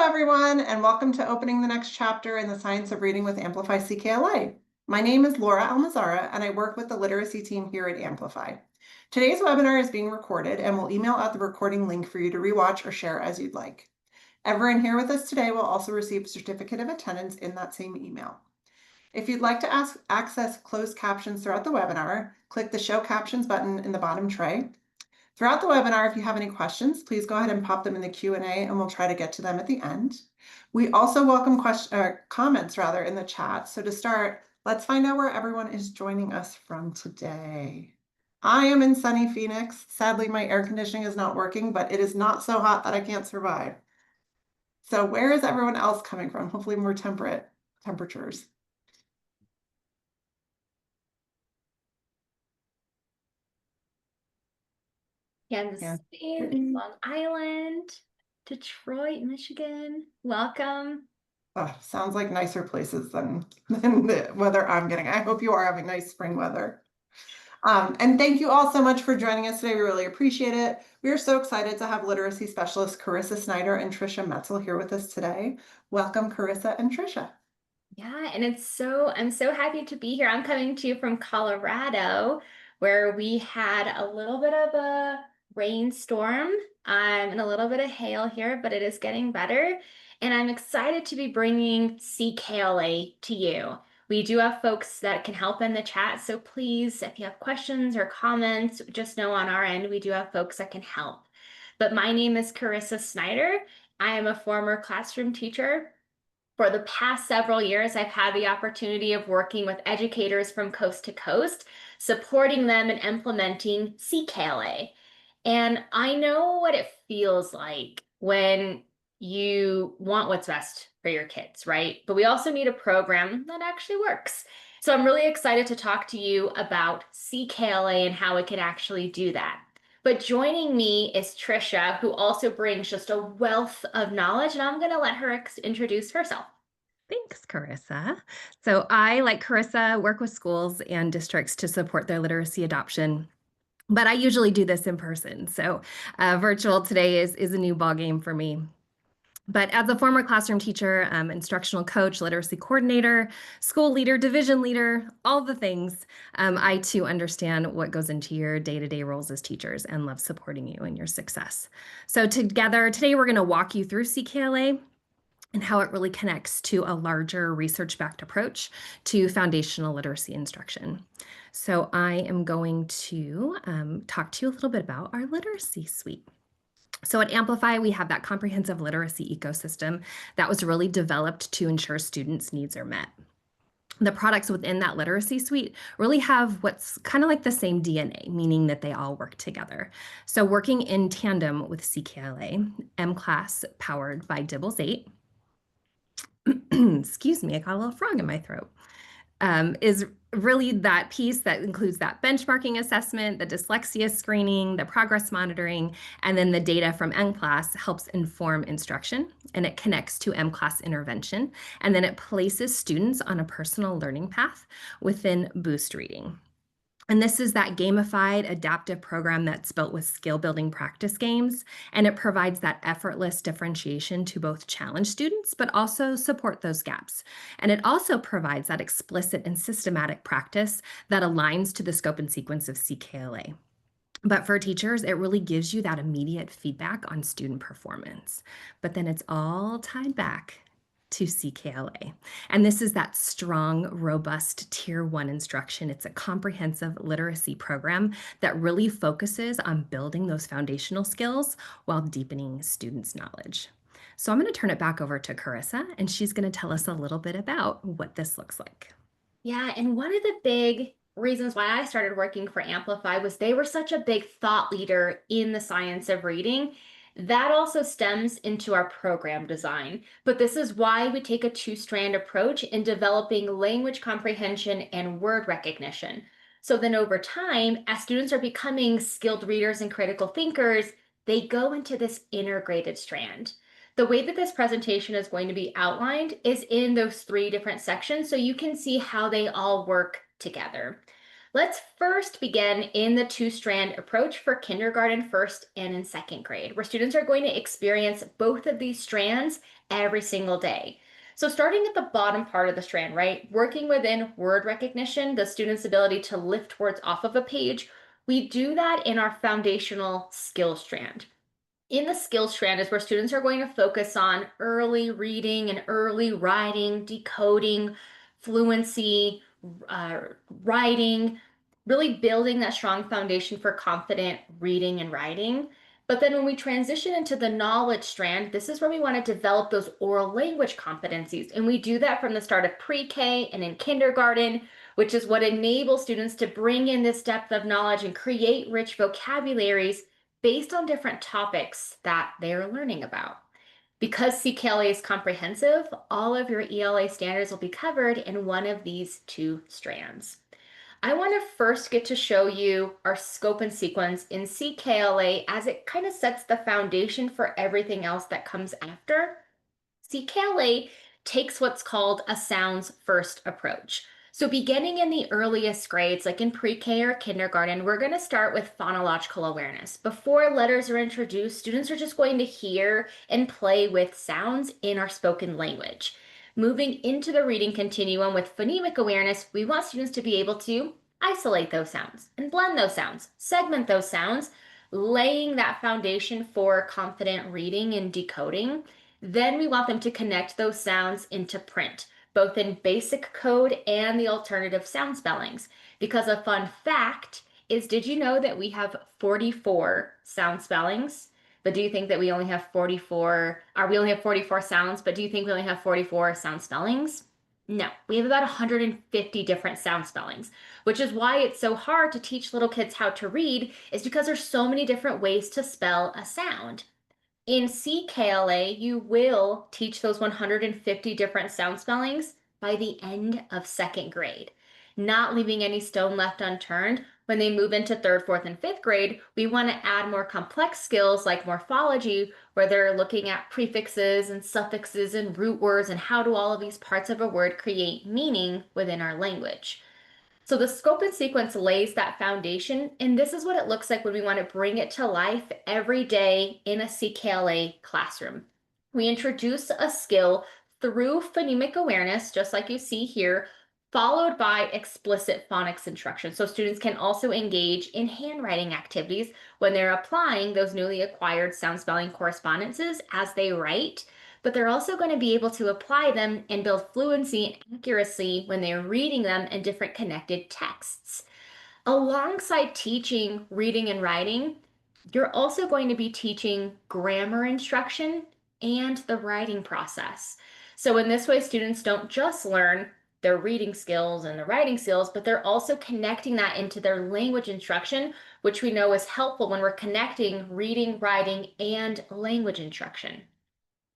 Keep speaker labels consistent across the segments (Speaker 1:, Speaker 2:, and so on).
Speaker 1: everyone, and welcome to Opening the Next Chapter in the Science of Reading with Amplify CKLA. My name is Laura Almazara, and I work with the literacy team here at Amplify. Today's webinar is being recorded, and we'll email out the recording link for you to rewatch or share as you'd like. Everyone here with us today will also receive a certificate of attendance in that same email. If you'd like to access closed captions throughout the webinar, click the Show Captions button in the bottom tray. Throughout the webinar, if you have any questions, please go ahead and pop them in the Q&A and we'll try to get to them at the end. We also welcome comments in the chat. So to start, let's find out where everyone is joining us from today. I am in sunny Phoenix. Sadly, my air conditioning is not working, but it is not so hot that I can't survive. So where is everyone else coming from? Hopefully more temperate temperatures.
Speaker 2: Kansas City, Long Island, Detroit, Michigan. Welcome.
Speaker 1: Oh, sounds like nicer places than the weather I'm getting. I hope you are having nice spring weather. And thank you all so much for joining us today. We really appreciate it. We are so excited to have literacy specialists Carissa Snyder and Trisha Metzel here with us today. Welcome, Carissa and Trisha.
Speaker 2: Yeah, and I'm so happy to be here. I'm coming to you from Colorado, where we had a little bit of a rainstorm and a little bit of hail here, but it is getting better. And I'm excited to be bringing CKLA to you. We do have folks that can help in the chat, so please, if you have questions or comments, just know on our end, we do have folks that can help. But my name is Carissa Snyder. I am a former classroom teacher. For the past several years, I've had the opportunity of working with educators from coast to coast, supporting them in implementing CKLA. And I know what it feels like when you want what's best for your kids, right? But we also need a program that actually works. So I'm really excited to talk to you about CKLA and how it can actually do that. But joining me is Trisha, who also brings just a wealth of knowledge, and I'm going to let her introduce herself.
Speaker 3: Thanks, Carissa. So I, like Carissa, work with schools and districts to support their literacy adoption. But I usually do this in person. So virtual today is a new ballgame for me. But as a former classroom teacher, instructional coach, literacy coordinator, school leader, division leader, all the things, I too understand what goes into your day-to-day roles as teachers and love supporting you in your success. So together, today we're going to walk you through CKLA and how it really connects to a larger research-backed approach to foundational literacy instruction. So I am going to talk to you a little bit about our literacy suite. So at Amplify, we have that comprehensive literacy ecosystem that was really developed to ensure students' needs are met. The products within that literacy suite really have what's kind of like the same DNA, meaning that they all work together. So working in tandem with CKLA, M-Class powered by Dibbles 8, excuse me, I got a little frog in my throat, is really that piece that includes that benchmarking assessment, the dyslexia screening, the progress monitoring, and then the data from M-Class helps inform instruction, and it connects to M-Class intervention, and then it places students on a personal learning path within Boost Reading. And this is that gamified adaptive program that's built with skill building practice games, and it provides that effortless differentiation to both challenge students, but also support those gaps. And it also provides that explicit and systematic practice that aligns to the scope and sequence of CKLA. But for teachers, it really gives you that immediate feedback on student performance. But then it's all tied back to CKLA. And this is that strong, robust Tier 1 instruction. It's a comprehensive literacy program that really focuses on building those foundational skills while deepening students' knowledge. So I'm going to turn it back over to Carissa, and she's going to tell us a little bit about what this looks like.
Speaker 2: Yeah, and one of the big reasons why I started working for Amplify was they were such a big thought leader in the science of reading. That also stems into our program design, but this is why we take a two-strand approach in developing language comprehension and word recognition. So then over time, as students are becoming skilled readers and critical thinkers, they go into this integrated strand. The way that this presentation is going to be outlined is in those three different sections, so you can see how they all work together. Let's first begin in the two-strand approach for kindergarten, first, and in second grade, where students are going to experience both of these strands every single day. So starting at the bottom part of the strand, right, working within word recognition, the student's ability to lift words off of a page, we do that in our foundational skill strand. In the skill strand is where students are going to focus on early reading and early writing, decoding, fluency, uh, writing, really building that strong foundation for confident reading and writing. But then when we transition into the knowledge strand, this is where we want to develop those oral language competencies. And we do that from the start of pre-K and in kindergarten, which is what enables students to bring in this depth of knowledge and create rich vocabularies based on different topics that they're learning about. Because CKLA is comprehensive, all of your ELA standards will be covered in one of these two strands. I want to first get to show you our scope and sequence in CKLA as it kind of sets the foundation for everything else that comes after. CKLA takes what's called a sounds first approach. So beginning in the earliest grades, like in pre-K or kindergarten, we're going to start with phonological awareness. Before letters are introduced, students are just going to hear and play with sounds in our spoken language. Moving into the reading continuum with phonemic awareness, we want students to be able to isolate those sounds and blend those sounds, segment those sounds, laying that foundation for confident reading and decoding. Then we want them to connect those sounds into print, both in basic code and the alternative sound spellings. Because a fun fact is, did you know that we have 44 sound spellings? But do you think that we only have 44, or we only have 44 sounds, but do you think we only have 44 sound spellings? No, we have about 150 different sound spellings, which is why it's so hard to teach little kids how to read, is because there's so many different ways to spell a sound. In CKLA, you will teach those 150 different sound spellings by the end of second grade, not leaving any stone left unturned. When they move into third, fourth, and fifth grade, we want to add more complex skills like morphology, where they're looking at prefixes and suffixes and root words and how do all of these parts of a word create meaning within our language. So the scope and sequence lays that foundation, and this is what it looks like when we want to bring it to life every day in a CKLA classroom. We introduce a skill through phonemic awareness, just like you see here, followed by explicit phonics instruction. So students can also engage in handwriting activities when they're applying those newly acquired sound spelling correspondences as they write, but they're also going to be able to apply them and build fluency and accuracy when they're reading them in different connected texts. Alongside teaching reading and writing, you're also going to be teaching grammar instruction and the writing process. So in this way, students don't just learn their reading skills and the writing skills, but they're also connecting that into their language instruction, which we know is helpful when we're connecting reading, writing, and language instruction.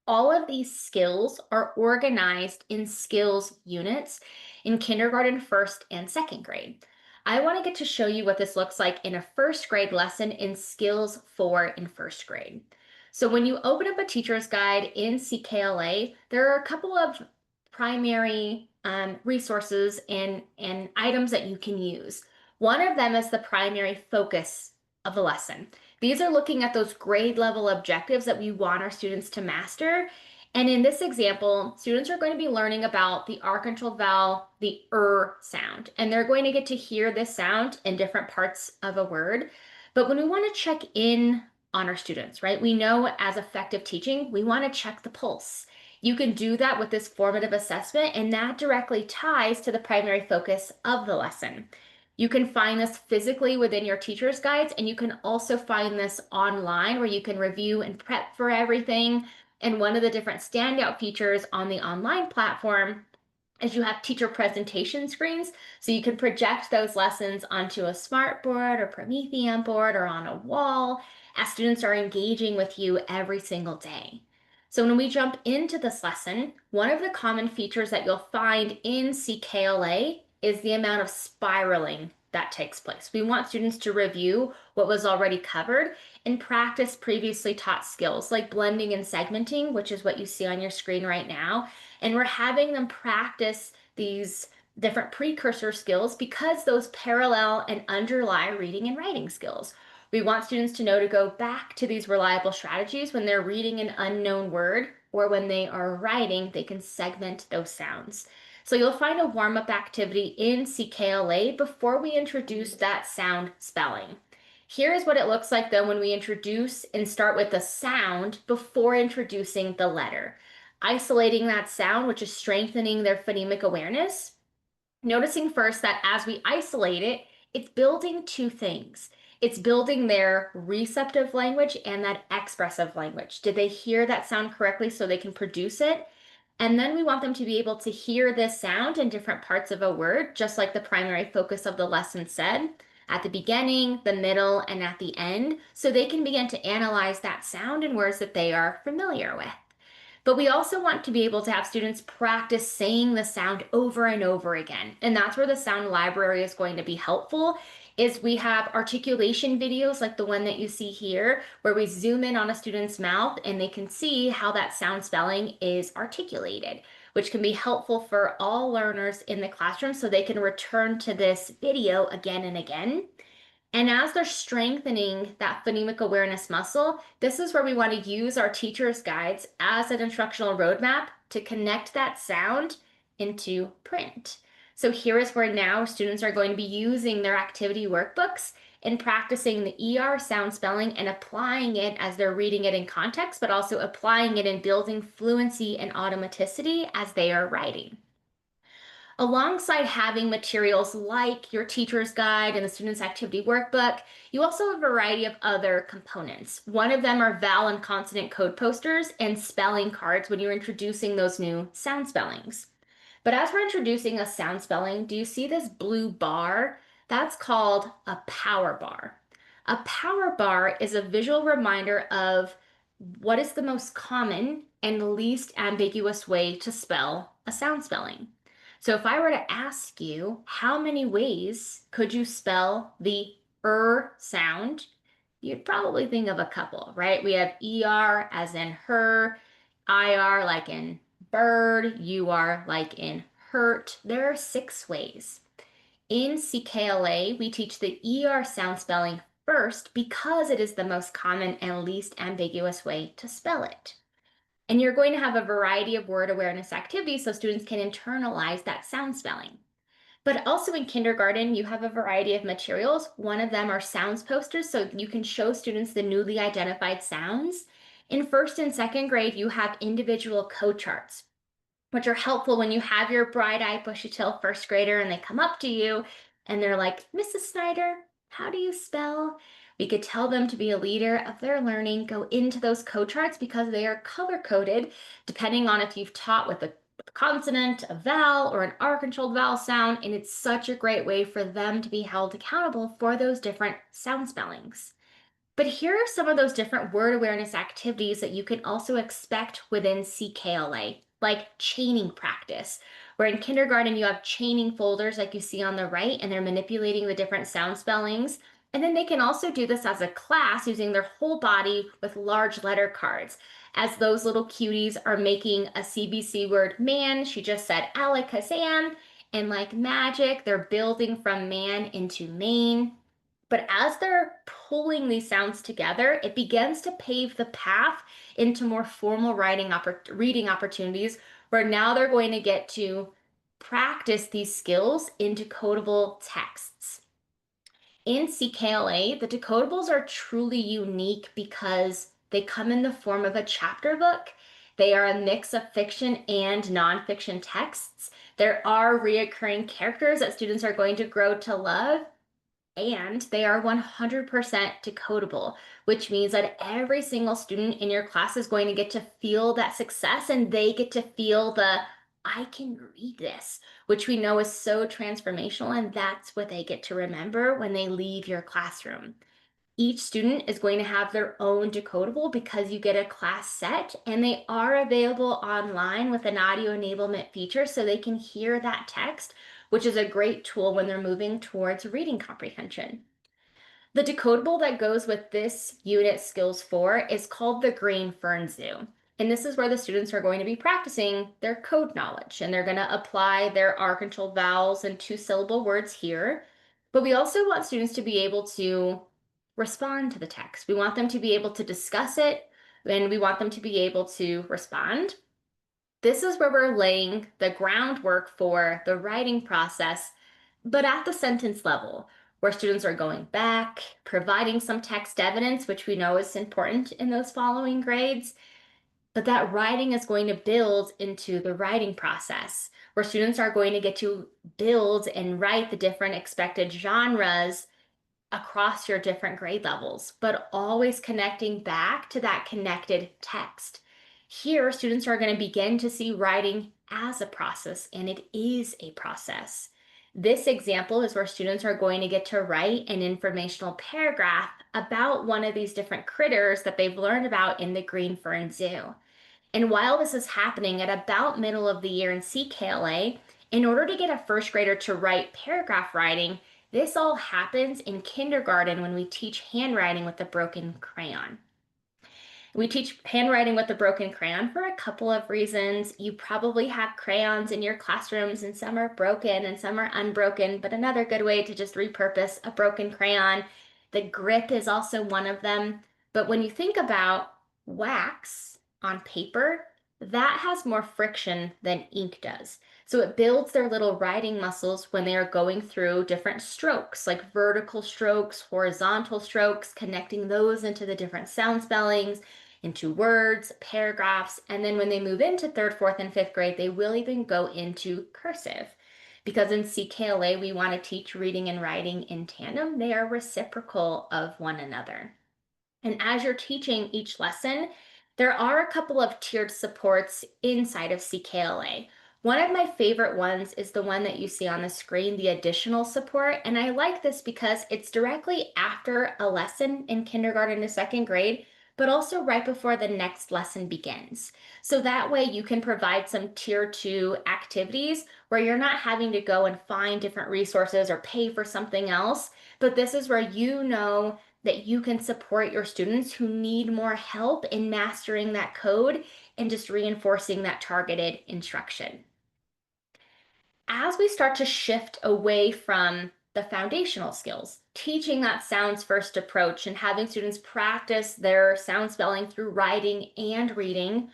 Speaker 2: All of these skills are organized in skills units in kindergarten, first, and second grade. I want to get to show you what this looks like in a first grade lesson in Skills 4 in first grade. So when you open up a teacher's guide in CKLA, there are a couple of primary resources and items that you can use. One of them is the primary focus of the lesson. These are looking at those grade level objectives that we want our students to master. And in this example, students are going to be learning about the architral vowel, the sound, and they're going to get to hear this sound in different parts of a word. But when we want to check in on our students, right, we know as effective teaching, we want to check the pulse. You can do that with this formative assessment, and that directly ties to the primary focus of the lesson. You can find this physically within your teacher's guides, and you can also find this online where you can review and prep for everything. And one of the different standout features on the online platform is you have teacher presentation screens, so you can project those lessons onto a smart board or Promethean board or on a wall as students are engaging with you every single day. So when we jump into this lesson, one of the common features that you'll find in CKLA is the amount of spiraling that takes place. We want students to review what was already covered and practice previously taught skills like blending and segmenting, which is what you see on your screen right now. And we're having them practice these different precursor skills because those parallel and underlie reading and writing skills. We want students to know to go back to these reliable strategies when they're reading an unknown word or when they are writing, they can segment those sounds. So you'll find a warm-up activity in CKLA before we introduce that sound spelling. Here is what it looks like though when we introduce and start with the sound before introducing the letter. Isolating that sound, which is strengthening their phonemic awareness. Noticing first that as we isolate it, it's building two things. It's building their receptive language and that expressive language. Did they hear that sound correctly so they can produce it? And then we want them to be able to hear this sound in different parts of a word, just like the primary focus of the lesson said, at the beginning, the middle, and at the end, so they can begin to analyze that sound in words that they are familiar with. But we also want to be able to have students practice saying the sound over and over again. And that's where the sound library is going to be helpful, is we have articulation videos like the one that you see here, where we zoom in on a student's mouth and they can see how that sound spelling is articulated, which can be helpful for all learners in the classroom so they can return to this video again and again. And as they're strengthening that phonemic awareness muscle, this is where we want to use our teacher's guides as an instructional roadmap to connect that sound into print. So here is where now students are going to be using their activity workbooks and practicing the ER sound spelling and applying it as they're reading it in context, but also applying it and building fluency and automaticity as they are writing. Alongside having materials like your teacher's guide and the student's activity workbook, you also have a variety of other components. One of them are vowel and consonant code posters and spelling cards when you're introducing those new sound spellings. But as we're introducing a sound spelling, do you see this blue bar? That's called a power bar. A power bar is a visual reminder of what is the most common and least ambiguous way to spell a sound spelling. So if I were to ask you, how many ways could you spell the sound? You'd probably think of a couple, right? We have ER as in her, IR like in bird, UR like in hurt. There are 6 ways. In CKLA, we teach the ER sound spelling first because it is the most common and least ambiguous way to spell it. And you're going to have a variety of word awareness activities so students can internalize that sound spelling. But also in kindergarten, you have a variety of materials. One of them are sounds posters, so you can show students the newly identified sounds. In first and second grade, you have individual code charts, which are helpful when you have your bright-eyed, bushy-tailed first grader and they come up to you and they're like, Mrs. Snyder, how do you spell? We could tell them to be a leader of their learning, go into those code charts because they are color-coded, depending on if you've taught with a consonant, a vowel, or an R-controlled vowel sound, and it's such a great way for them to be held accountable for those different sound spellings. But here are some of those different word awareness activities that you can also expect within CKLA, like chaining practice, where in kindergarten you have chaining folders like you see on the right, and they're manipulating the different sound spellings. And then they can also do this as a class using their whole body with large letter cards. As those little cuties are making a CBC word man, she just said Alakazam, and like magic, they're building from man into main. But as they're pulling these sounds together, it begins to pave the path into more formal reading opportunities where now they're going to get to practice these skills in decodable texts. In CKLA, the decodables are truly unique because they come in the form of a chapter book. They are a mix of fiction and nonfiction texts. There are reoccurring characters that students are going to grow to love, and they are 100% decodable, which means that every single student in your class is going to get to feel that success and they get to feel the, I can read this, which we know is so transformational, and that's what they get to remember when they leave your classroom. Each student is going to have their own decodable because you get a class set, and they are available online with an audio enablement feature so they can hear that text, which is a great tool when they're moving towards reading comprehension. The decodable that goes with this unit skills 4 is called the Green Fern Zoo. And this is where the students are going to be practicing their code knowledge, and they're going to apply their R-controlled vowels and two-syllable words here. But we also want students to be able to respond to the text. We want them to be able to discuss it, and we want them to be able to respond. This is where we're laying the groundwork for the writing process, but at the sentence level, where students are going back, providing some text evidence, which we know is important in those following grades. But that writing is going to build into the writing process, where students are going to get to build and write the different expected genres across your different grade levels, but always connecting back to that connected text. Here, students are going to begin to see writing as a process, and it is a process. This example is where students are going to get to write an informational paragraph about one of these different critters that they've learned about in the Green Fern Zoo. And while this is happening at about middle of the year in CKLA, in order to get a first grader to write paragraph writing, this all happens in kindergarten when we teach handwriting with a broken crayon. We teach handwriting with a broken crayon for a couple of reasons. You probably have crayons in your classrooms, and some are broken and some are unbroken, but another good way to just repurpose a broken crayon. The grip is also one of them. But when you think about wax on paper, that has more friction than ink does. So it builds their little writing muscles when they are going through different strokes, like vertical strokes, horizontal strokes, connecting those into the different sound spellings, into words, paragraphs, and then when they move into third, fourth, and fifth grade, they will even go into cursive. Because in CKLA, we want to teach reading and writing in tandem. They are reciprocal of one another. And as you're teaching each lesson, there are a couple of tiered supports inside of CKLA. One of my favorite ones is the one that you see on the screen, the additional support. And I like this because it's directly after a lesson in kindergarten to second grade, but also right before the next lesson begins. So that way you can provide some tier 2 activities where you're not having to go and find different resources or pay for something else. But this is where you know that you can support your students who need more help in mastering that code and just reinforcing that targeted instruction. As we start to shift away from the foundational skills, teaching that sounds first approach and having students practice their sound spelling through writing and reading,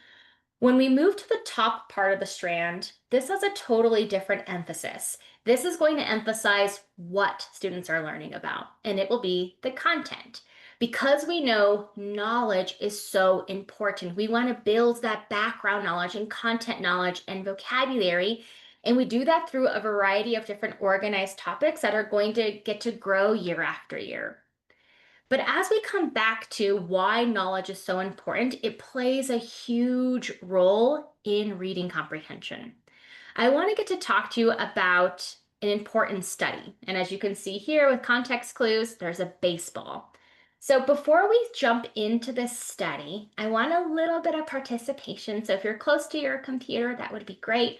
Speaker 2: when we move to the top part of the strand, this has a totally different emphasis. This is going to emphasize what students are learning about, and it will be the content. Because we know knowledge is so important, we want to build that background knowledge and content knowledge and vocabulary, and we do that through a variety of different organized topics that are going to get to grow year after year. But as we come back to why knowledge is so important, it plays a huge role in reading comprehension. I want to get to talk to you about an important study. And as you can see here with context clues, there's a baseball. So before we jump into this study, I want a little bit of participation. So if you're close to your computer, that would be great.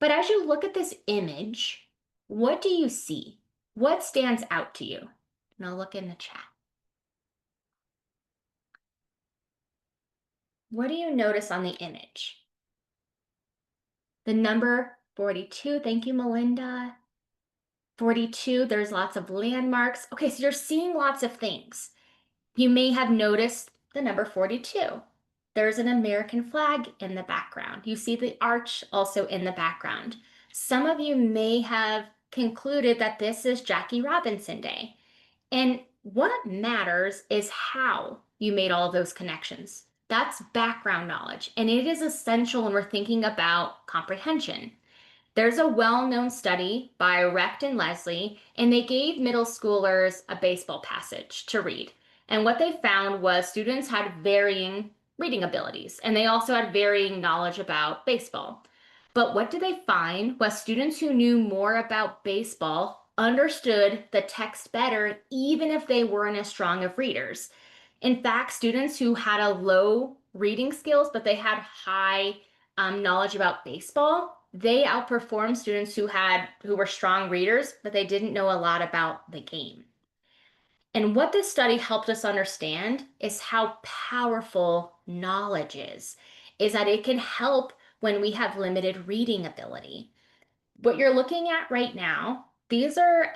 Speaker 2: But as you look at this image, what do you see? What stands out to you? And I'll look in the chat. What do you notice on the image? The number 42, thank you, Melinda. 42, there's lots of landmarks. Okay, so you're seeing lots of things. You may have noticed the number 42. There's an American flag in the background. You see the arch also in the background. Some of you may have concluded that this is Jackie Robinson Day. And what matters is how you made all of those connections. That's background knowledge, and it is essential when we're thinking about comprehension. There's a well-known study by Recht and Leslie, and they gave middle schoolers a baseball passage to read. And what they found was students had varying reading abilities, and they also had varying knowledge about baseball. But what did they find was students who knew more about baseball understood the text better, even if they weren't as strong of readers. In fact, students who had a low reading skills, but they had high knowledge about baseball, they outperformed students who were strong readers, but they didn't know a lot about the game. And what this study helped us understand is how powerful knowledge is. is that it can help when we have limited reading ability. What you're looking at right now, these are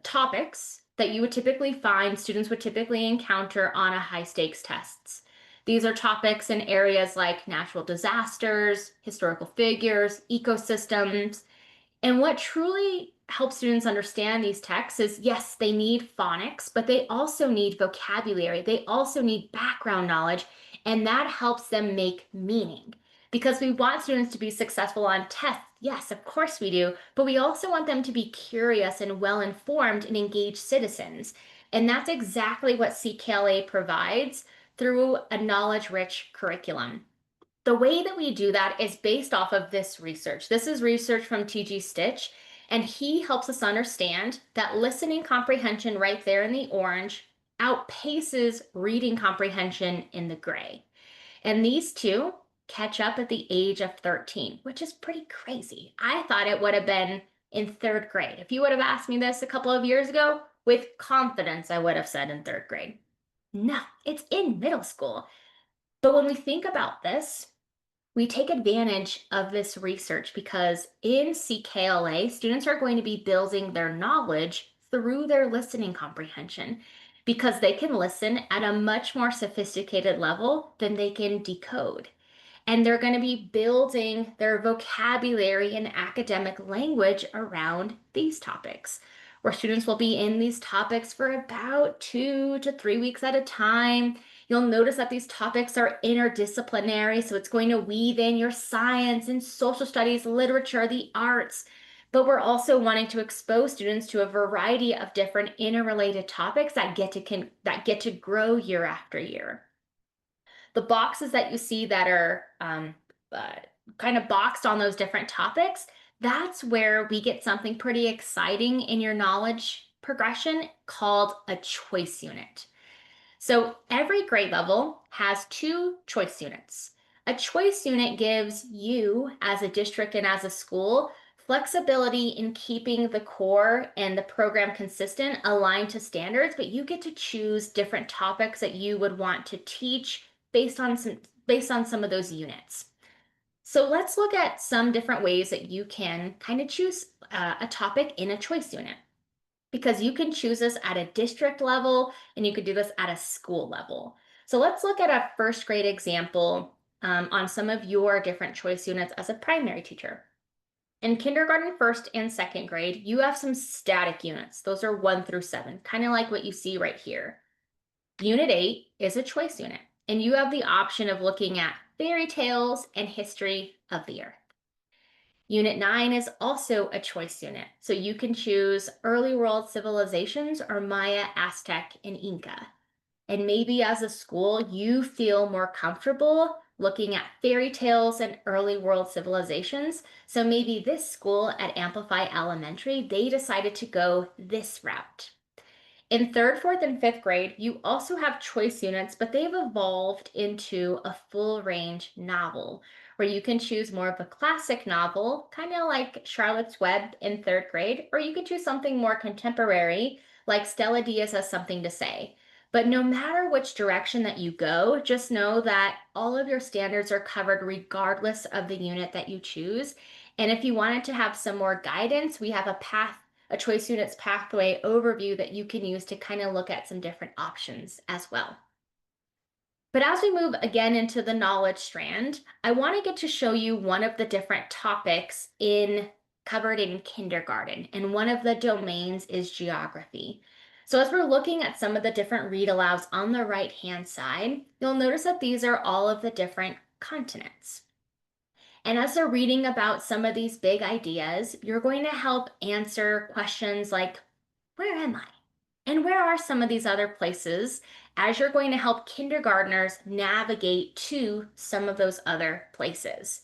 Speaker 2: topics that you would typically find students would typically encounter on a high stakes tests. These are topics in areas like natural disasters, historical figures, ecosystems. And what truly helps students understand these texts is, yes, they need phonics, but they also need vocabulary. They also need background knowledge, and that helps them make meaning. Because we want students to be successful on tests. Yes, of course we do, but we also want them to be curious and well-informed and engaged citizens. And that's exactly what CKLA provides through a knowledge-rich curriculum. The way that we do that is based off of this research. This is research from T.G. Stitch, and he helps us understand that listening comprehension right there in the orange outpaces reading comprehension in the gray. And these two catch up at the age of 13, which is pretty crazy. I thought it would have been in third grade. If you would have asked me this a couple of years ago, with confidence, I would have said in third grade. No, it's in middle school. But when we think about this, we take advantage of this research because in CKLA, students are going to be building their knowledge through their listening comprehension because they can listen at a much more sophisticated level than they can decode. And they're going to be building their vocabulary and academic language around these topics, where students will be in these topics for about 2 to 3 weeks at a time. You'll notice that these topics are interdisciplinary, so it's going to weave in your science and social studies, literature, the arts. But we're also wanting to expose students to a variety of different interrelated topics that get to grow year after year. The boxes that you see that are kind of boxed on those different topics, that's where we get something pretty exciting in your knowledge progression called a choice unit. So every grade level has 2 choice units. A choice unit gives you, as a district and as a school, flexibility in keeping the core and the program consistent, aligned to standards, but you get to choose different topics that you would want to teach based on some of those units. So let's look at some different ways that you can kind of choose a topic in a choice unit, because you can choose this at a district level and you could do this at a school level. So let's look at a first grade example on some of your different choice units as a primary teacher. In kindergarten, first and second grade, you have some static units. Those are 1 through 7, kind of like what you see right here. Unit 8 is a choice unit, and you have the option of looking at fairy tales and history of the earth. Unit 9 is also a choice unit, so you can choose early world civilizations or Maya, Aztec, and Inca. And maybe as a school, you feel more comfortable looking at fairy tales and early world civilizations. So maybe this school at Amplify Elementary, they decided to go this route. In 3rd, 4th, and 5th grade, you also have choice units, but they've evolved into a full range novel where you can choose more of a classic novel, kind of like Charlotte's Web in 3rd grade, or you could choose something more contemporary like Stella Diaz Has Something to Say. But no matter which direction that you go, just know that all of your standards are covered regardless of the unit that you choose. And if you wanted to have some more guidance, we have a choice units pathway overview that you can use to kind of look at some different options as well. But as we move again into the knowledge strand, I want to get to show you one of the different topics covered in kindergarten, and one of the domains is geography. So as we're looking at some of the different read alouds on the right-hand side, you'll notice that these are all of the different continents. And as they're reading about some of these big ideas, you're going to help answer questions like, where am I? And where are some of these other places, as you're going to help kindergartners navigate to some of those other places.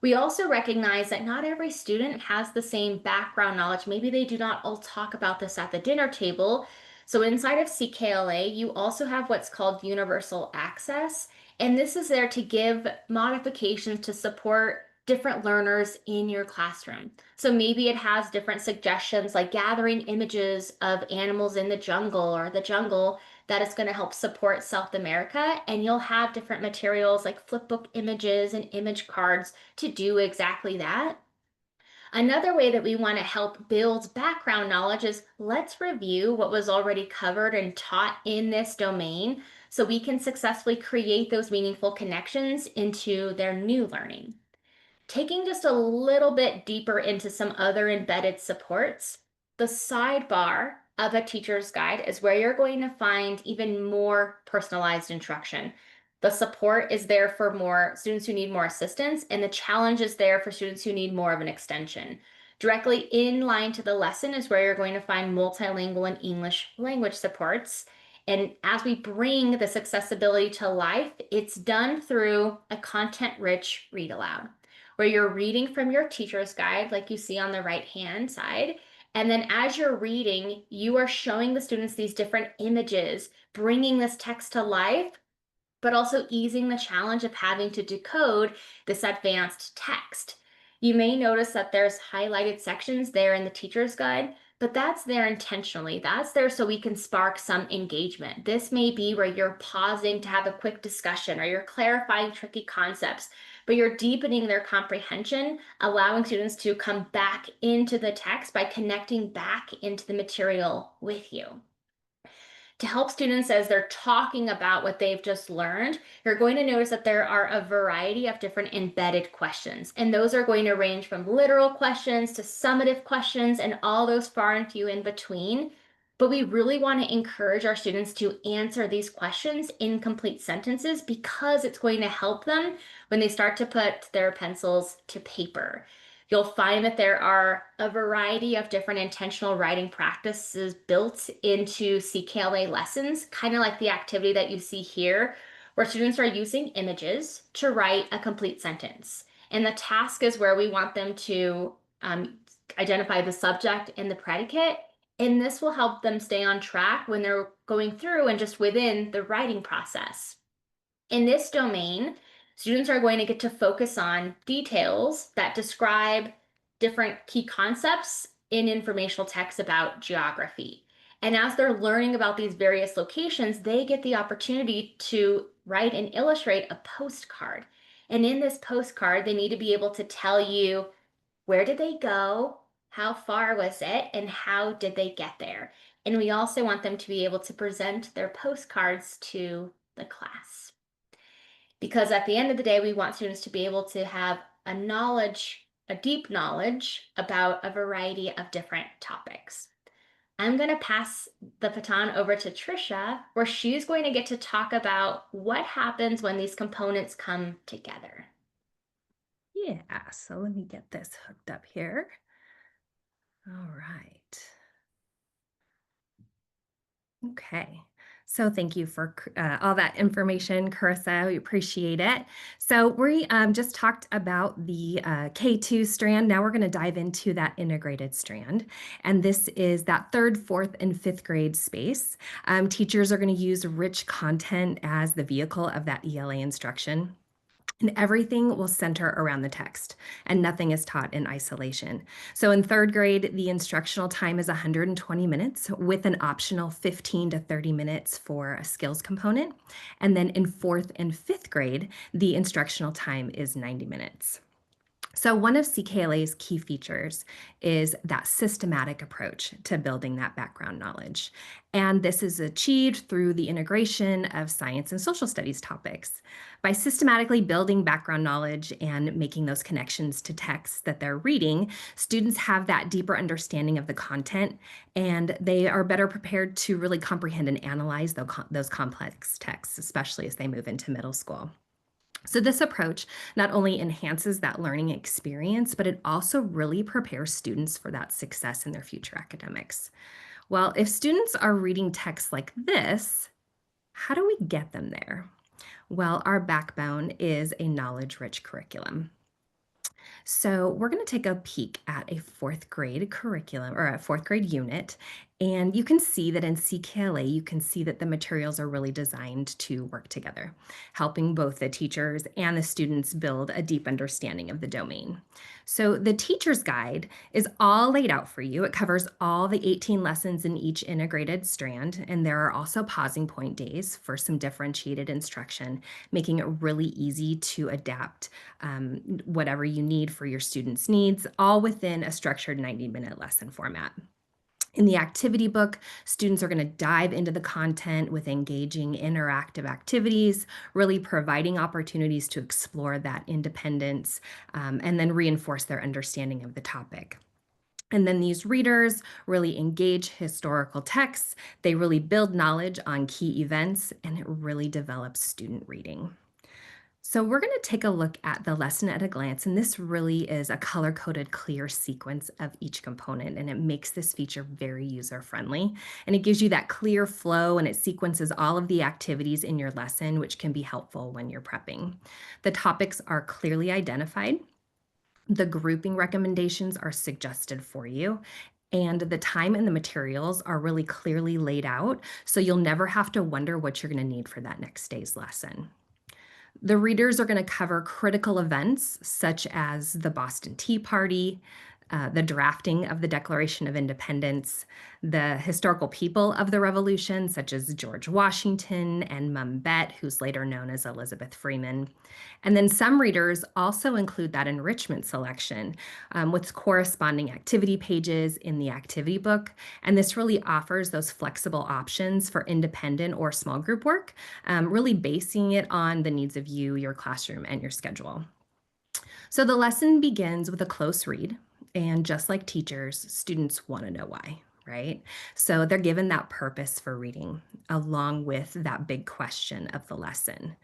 Speaker 2: We also recognize that not every student has the same background knowledge. Maybe they do not all talk about this at the dinner table. So inside of CKLA, you also have what's called universal access. And this is there to give modifications to support different learners in your classroom. So maybe it has different suggestions like gathering images of animals in the jungle or the jungle that is going to help support South America, and you'll have different materials like flipbook images and image cards to do exactly that. Another way that we want to help build background knowledge is let's review what was already covered and taught in this domain so we can successfully create those meaningful connections into their new learning. Taking just a little bit deeper into some other embedded supports, the sidebar of a teacher's guide is where you're going to find even more personalized instruction. The support is there for more students who need more assistance, and the challenge is there for students who need more of an extension. Directly in line to the lesson is where you're going to find multilingual and English language supports. And as we bring this accessibility to life, it's done through a content-rich read aloud, where you're reading from your teacher's guide, like you see on the right-hand side. And then as you're reading, you are showing the students these different images, bringing this text to life, but also easing the challenge of having to decode this advanced text. You may notice that there's highlighted sections there in the teacher's guide, but that's there intentionally. That's there so we can spark some engagement. This may be where you're pausing to have a quick discussion or you're clarifying tricky concepts, but you're deepening their comprehension, allowing students to come back into the text by connecting back into the material with you. To help students as they're talking about what they've just learned, you're going to notice that there are a variety of different embedded questions. And those are going to range from literal questions to summative questions and all those far and few in between. But we really want to encourage our students to answer these questions in complete sentences because it's going to help them when they start to put their pencils to paper. You'll find that there are a variety of different intentional writing practices built into CKLA lessons, kind of like the activity that you see here, where students are using images to write a complete sentence. And the task is where we want them to identify the subject and the predicate, and this will help them stay on track when they're going through and just within the writing process. In this domain, students are going to get to focus on details that describe different key concepts in informational texts about geography. And as they're learning about these various locations, they get the opportunity to write and illustrate a postcard. And in this postcard, they need to be able to tell you where did they go, how far was it, and how did they get there. And we also want them to be able to present their postcards to the class. Because at the end of the day, we want students to be able to have a deep knowledge about a variety of different topics. I'm going to pass the baton over to Trisha, where she's going to get to talk about what happens when these components come together.
Speaker 3: Yeah, so let me get this hooked up here. All right. Okay. So thank you for all that information, Carissa. We appreciate it. So we just talked about the K2 strand. Now we're going to dive into that integrated strand. And this is that 3rd, 4th, and 5th grade space. Teachers are going to use rich content as the vehicle of that ELA instruction. And everything will center around the text, and nothing is taught in isolation. So in 3rd grade, the instructional time is 120 minutes with an optional 15 to 30 minutes for a skills component. And then in 4th and 5th grade, the instructional time is 90 minutes. So one of CKLA's key features is that systematic approach to building that background knowledge. And this is achieved through the integration of science and social studies topics. By systematically building background knowledge and making those connections to texts that they're reading, students have that deeper understanding of the content, and they are better prepared to really comprehend and analyze those complex texts, especially as they move into middle school. So this approach not only enhances that learning experience, but it also really prepares students for that success in their future academics. Well, if students are reading texts like this, how do we get them there? Well, our backbone is a knowledge-rich curriculum. So we're going to take a peek at a 4th grade curriculum or a 4th grade unit. And you can see that in CKLA, you can see that the materials are really designed to work together, helping both the teachers and the students build a deep understanding of the domain. So the teacher's guide is all laid out for you. It covers all the 18 lessons in each integrated strand, and there are also pausing point days for some differentiated instruction, making it really easy to adapt whatever you need for your students' needs, all within a structured 90-minute lesson format. In the activity book, students are going to dive into the content with engaging interactive activities, really providing opportunities to explore that independence and then reinforce their understanding of the topic. And then these readers really engage historical texts. They really build knowledge on key events, and it really develops student reading. So we're going to take a look at the lesson at a glance, and this really is a color-coded clear sequence of each component, and it makes this feature very user-friendly. And it gives you that clear flow, and it sequences all of the activities in your lesson, which can be helpful when you're prepping. The topics are clearly identified. The grouping recommendations are suggested for you, and the time and the materials are really clearly laid out, so you'll never have to wonder what you're going to need for that next day's lesson. The readers are going to cover critical events such as the Boston Tea Party, the drafting of the Declaration of Independence, the historical people of the Revolution, such as George Washington and Mum Bet, who's later known as Elizabeth Freeman. And then some readers also include that enrichment selection with corresponding activity pages in the activity book. And this really offers those flexible options for independent or small group work, really basing it on the needs of you, your classroom, and your schedule. So the lesson begins with a close read. And just like teachers, students want to know why, right? So they're given that purpose for reading along with that big question of the lesson.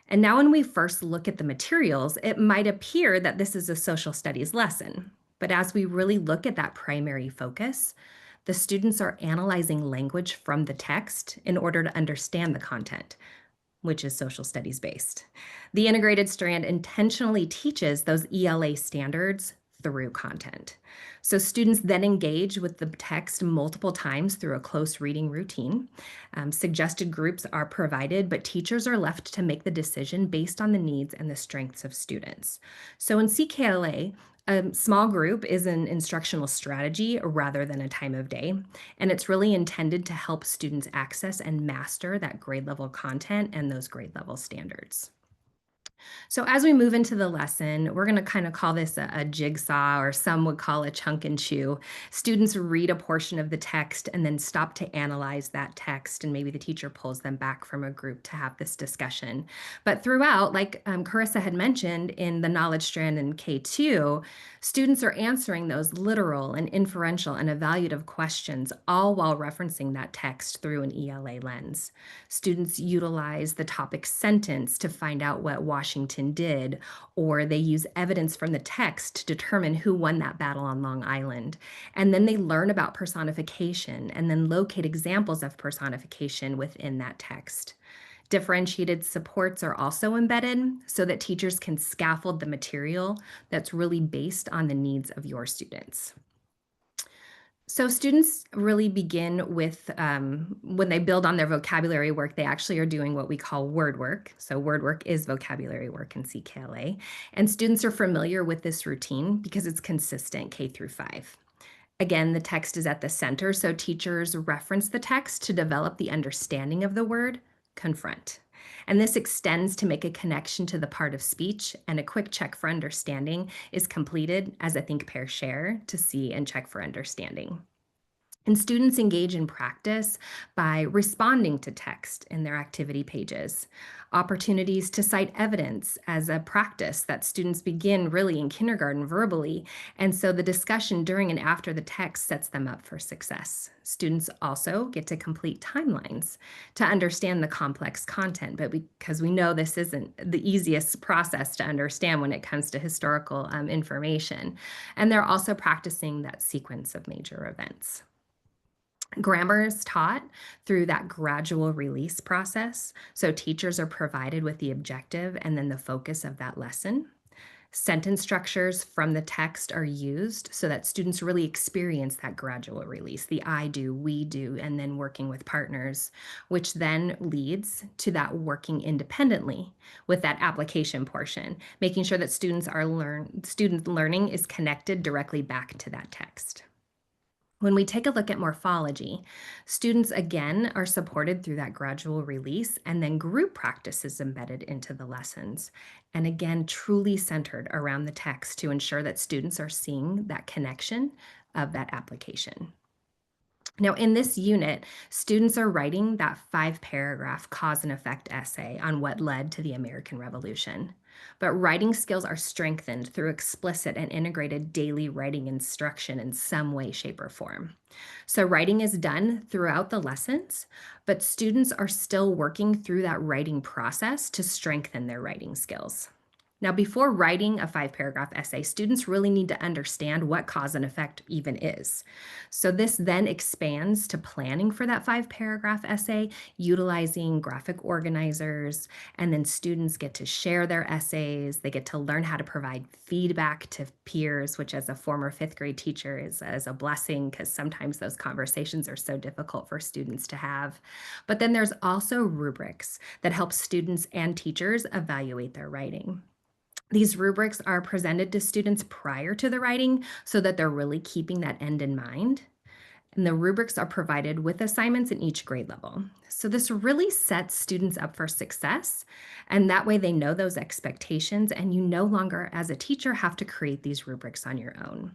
Speaker 3: And now when we first look at the materials, it might appear that this is a social studies lesson. But as we really look at that primary focus, the students are analyzing language from the text in order to understand the content, which is social studies based. The integrated strand intentionally teaches those ELA standards through content. So students then engage with the text multiple times through a close reading routine. Suggested groups are provided, but teachers are left to make the decision based on the needs and the strengths of students. So in CKLA, a small group is an instructional strategy rather than a time of day, and it's really intended to help students access and master that grade level content and those grade level standards. So as we move into the lesson, we're going to kind of call this a jigsaw, or some would call a chunk and chew. Students read a portion of the text and then stop to analyze that text, and maybe the teacher pulls them back from a group to have this discussion. But throughout, like Carissa had mentioned in the knowledge strand in K2, students are answering those literal and inferential and evaluative questions, all while referencing that text through an ELA lens. Students utilize the topic sentence to find out what Washington did, or they use evidence from the text to determine who won that battle on Long Island. And then they learn about personification and then locate examples of personification within that text. Differentiated supports are also embedded so that teachers can scaffold the material that's really based on the needs of your students. So students really begin with, when they build on their vocabulary work, they actually are doing what we call word work. So word work is vocabulary work in CKLA. And students are familiar with this routine because it's consistent K through 5. Again, the text is at the center, so teachers reference the text to develop the understanding of the word confront. And this extends to make a connection to the part of speech, and a quick check for understanding is completed as a think, pair, share to see and check for understanding. And students engage in practice by responding to text in their activity pages. Opportunities to cite evidence as a practice that students begin really in kindergarten verbally. And so the discussion during and after the text sets them up for success. Students also get to complete timelines to understand the complex content, but because we know this isn't the easiest process to understand when it comes to historical information. And they're also practicing that sequence of major events. Grammar is taught through that gradual release process. So teachers are provided with the objective and then the focus of that lesson. Sentence structures from the text are used so that students really experience that gradual release, the I do, we do, and then working with partners, which then leads to that working independently with that application portion, making sure that student learning is connected directly back to that text. When we take a look at morphology, students again are supported through that gradual release, and then group practice is embedded into the lessons. And again, truly centered around the text to ensure that students are seeing that connection of that application. Now, in this unit, students are writing that 5-paragraph cause and effect essay on what led to the American Revolution. But writing skills are strengthened through explicit and integrated daily writing instruction in some way, shape, or form. So, writing is done throughout the lessons, but students are still working through that writing process to strengthen their writing skills. Now, before writing a 5-paragraph essay, students really need to understand what cause and effect even is. So this then expands to planning for that 5-paragraph essay, utilizing graphic organizers, and then students get to share their essays. They get to learn how to provide feedback to peers, which as a former 5th grade teacher is a blessing because sometimes those conversations are so difficult for students to have. But then there's also rubrics that help students and teachers evaluate their writing. These rubrics are presented to students prior to the writing so that they're really keeping that end in mind. And the rubrics are provided with assignments in each grade level. So this really sets students up for success. And that way they know those expectations, and you no longer, as a teacher, have to create these rubrics on your own.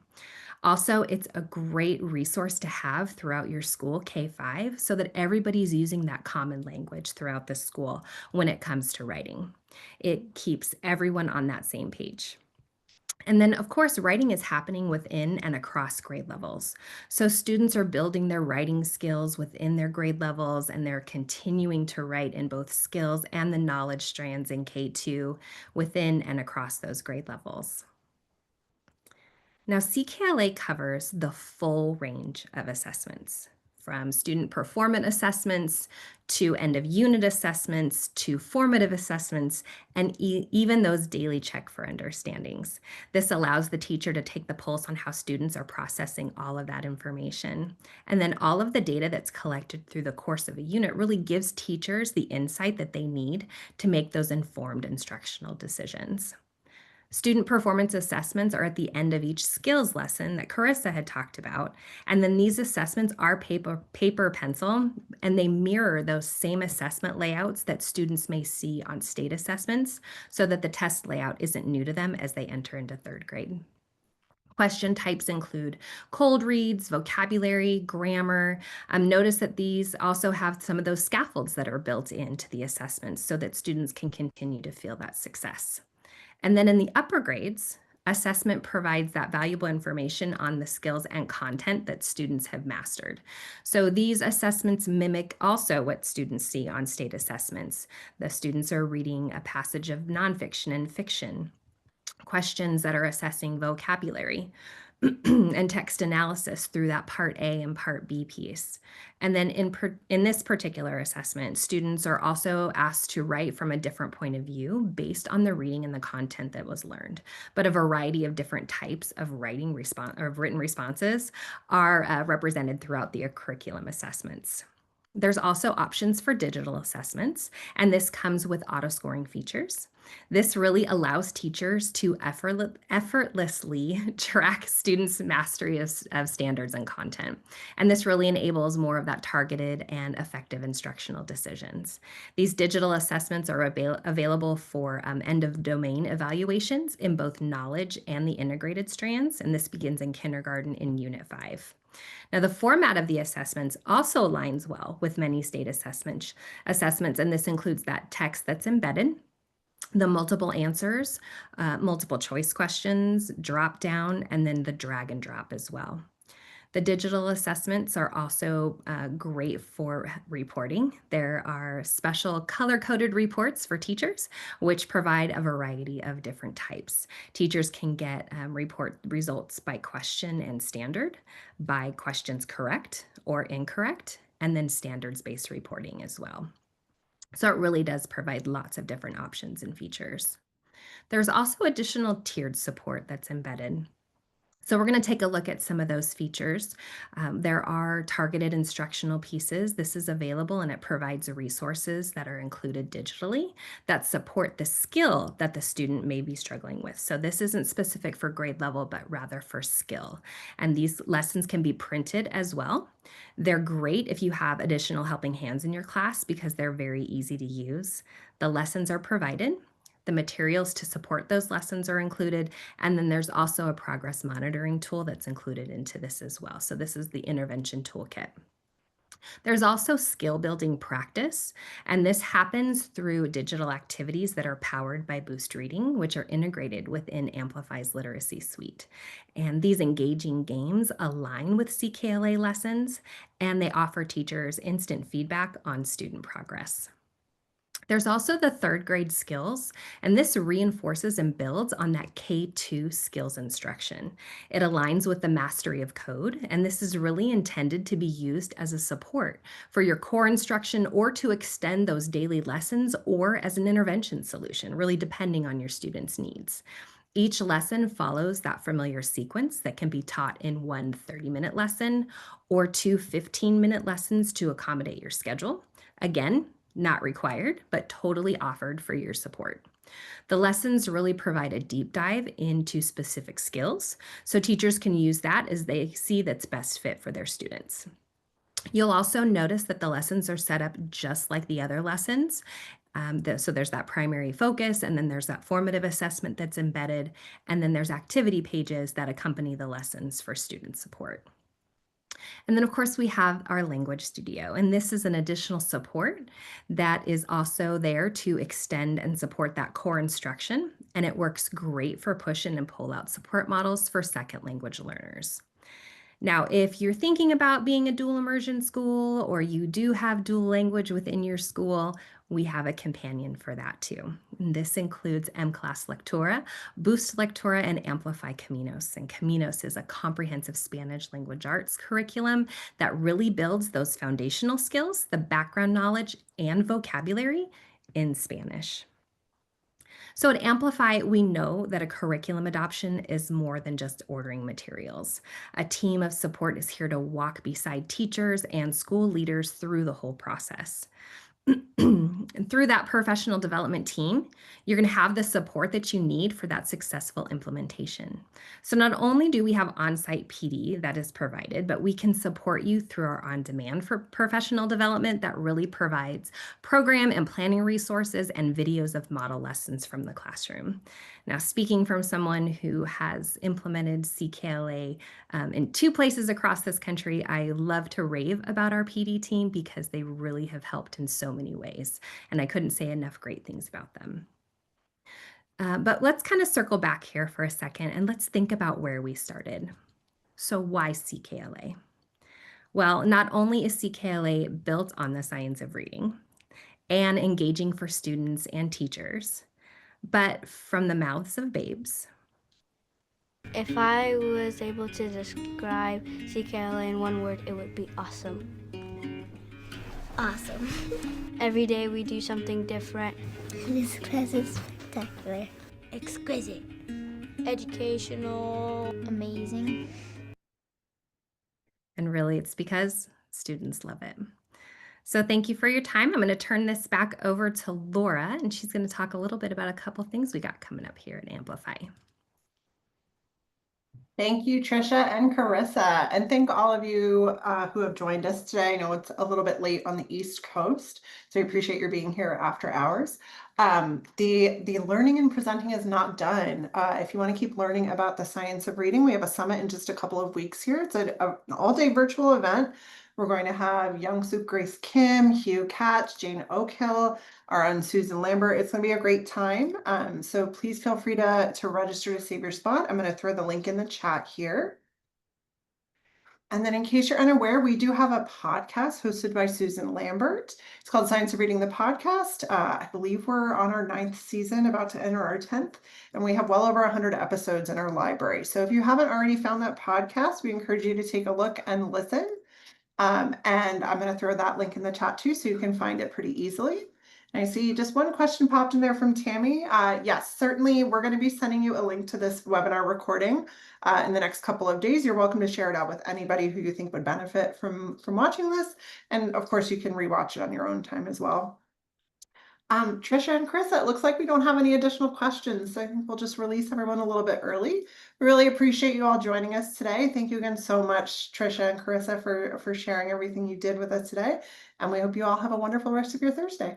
Speaker 3: Also, it's a great resource to have throughout your school, K-5, so that everybody's using that common language throughout the school when it comes to writing. It keeps everyone on that same page. And then, of course, writing is happening within and across grade levels. So students are building their writing skills within their grade levels, and they're continuing to write in both skills and the knowledge strands in K2 within and across those grade levels. Now, CKLA covers the full range of assessments, from student performance assessments to end of unit assessments to formative assessments, and even those daily check for understandings. This allows the teacher to take the pulse on how students are processing all of that information. And then all of the data that's collected through the course of a unit really gives teachers the insight that they need to make those informed instructional decisions. Student performance assessments are at the end of each skills lesson that Carissa had talked about. And then these assessments are paper pencil, and they mirror those same assessment layouts that students may see on state assessments so that the test layout isn't new to them as they enter into 3rd grade. Question types include cold reads, vocabulary, grammar. Notice that these also have some of those scaffolds that are built into the assessments so that students can continue to feel that success. And then in the upper grades, assessment provides that valuable information on the skills and content that students have mastered. So these assessments mimic also what students see on state assessments. The students are reading a passage of nonfiction and fiction, questions that are assessing vocabulary, and text analysis through that part A and part B piece. And then in this particular assessment, students are also asked to write from a different point of view based on the reading and the content that was learned. But a variety of different types of written responses are represented throughout the curriculum assessments. There's also options for digital assessments, and this comes with auto-scoring features. This really allows teachers to effortlessly track students' mastery of standards and content. And this really enables more of that targeted and effective instructional decisions. These digital assessments are available for end-of-domain evaluations in both knowledge and the integrated strands, and this begins in kindergarten in Unit 5. Now, the format of the assessments also aligns well with many state assessments, and this includes that text that's embedded, the multiple answers, multiple choice questions, drop down, and then the drag and drop as well. The digital assessments are also great for reporting. There are special color-coded reports for teachers, which provide a variety of different types. Teachers can get report results by question and standard, by questions correct or incorrect, and then standards-based reporting as well. So it really does provide lots of different options and features. There's also additional tiered support that's embedded. So we're going to take a look at some of those features. There are targeted instructional pieces. This is available and it provides resources that are included digitally that support the skill that the student may be struggling with. So this isn't specific for grade level, but rather for skill. And these lessons can be printed as well. They're great if you have additional helping hands in your class because they're very easy to use. The lessons are provided. The materials to support those lessons are included, and then there's also a progress monitoring tool that's included into this as well. So this is the intervention toolkit. There's also skill building practice, and this happens through digital activities that are powered by Boost Reading, which are integrated within Amplify's literacy suite. And these engaging games align with CKLA lessons, and they offer teachers instant feedback on student progress. There's also the third grade skills, and this reinforces and builds on that K2 skills instruction. It aligns with the mastery of code, and this is really intended to be used as a support for your core instruction or to extend those daily lessons or as an intervention solution, really depending on your students' needs. Each lesson follows that familiar sequence that can be taught in one 30-minute lesson or two 15-minute lessons to accommodate your schedule. Again, not required, but totally offered for your support. The lessons really provide a deep dive into specific skills, so teachers can use that as they see that's best fit for their students. You'll also notice that the lessons are set up just like the other lessons. So there's that primary focus, and then there's that formative assessment that's embedded, and then there's activity pages that accompany the lessons for student support. And then, of course, we have our language studio, and this is an additional support that is also there to extend and support that core instruction, and it works great for push in and pull out support models for second language learners. Now, if you're thinking about being a dual immersion school or you do have dual language within your school, we have a companion for that too. And this includes M-Class Lectura, Boost Lectura, and Amplify Caminos. And Caminos is a comprehensive Spanish language arts curriculum that really builds those foundational skills, the background knowledge, and vocabulary in Spanish. So at Amplify, we know that a curriculum adoption is more than just ordering materials. A team of support is here to walk beside teachers and school leaders through the whole process. And through that professional development team, you're going to have the support that you need for that successful implementation. So not only do we have on-site PD that is provided, but we can support you through our on-demand for professional development that really provides program and planning resources and videos of model lessons from the classroom. Now, speaking from someone who has implemented CKLA in 2 places across this country, I love to rave about our PD team because they really have helped in so many ways, and I couldn't say enough great things about them. But let's kind of circle back here for a second and let's think about where we started. So why CKLA? Well, not only is CKLA built on the science of reading and engaging for students and teachers, but from the mouths of babes.
Speaker 4: If I was able to describe CKLA in one word, it would be awesome.
Speaker 5: Awesome.
Speaker 4: Every day we do something different.
Speaker 5: This class is spectacular.
Speaker 4: Exquisite. Educational.
Speaker 5: Amazing.
Speaker 3: And really, it's because students love it. So thank you for your time. I'm going to turn this back over to Laura, and she's going to talk a little bit about a couple things we got coming up here at Amplify.
Speaker 1: Thank you, Trisha and Carissa, and thank all of you who have joined us today. I know it's a little bit late on the East Coast, so I appreciate your being here after hours. The learning and presenting is not done. If you want to keep learning about the science of reading, we have a summit in just a couple of weeks here. It's an all-day virtual event. We're going to have Young Suk Grace Kim, Hugh Katz, Jane Oakhill, our own Susan Lambert. It's going to be a great time. So please feel free to register to save your spot. I'm going to throw the link in the chat here. And then in case you're unaware, we do have a podcast hosted by Susan Lambert. It's called Science of Reading the Podcast. I believe we're on our 9th season, about to enter our 10th, and we have well over 100 episodes in our library. So if you haven't already found that podcast, we encourage you to take a look and listen. And I'm going to throw that link in the chat too, so you can find it pretty easily. I see just one question popped in there from Tammy. Yes, certainly we're going to be sending you a link to this webinar recording in the next couple of days. You're welcome to share it out with anybody who you think would benefit from watching this. And of course, you can rewatch it on your own time as well. Trisha and Carissa, it looks like we don't have any additional questions. So I think we'll just release everyone a little bit early. We really appreciate you all joining us today. Thank you again so much, Trisha and Carissa, for sharing everything you did with us today. And we hope you all have a wonderful rest of your Thursday.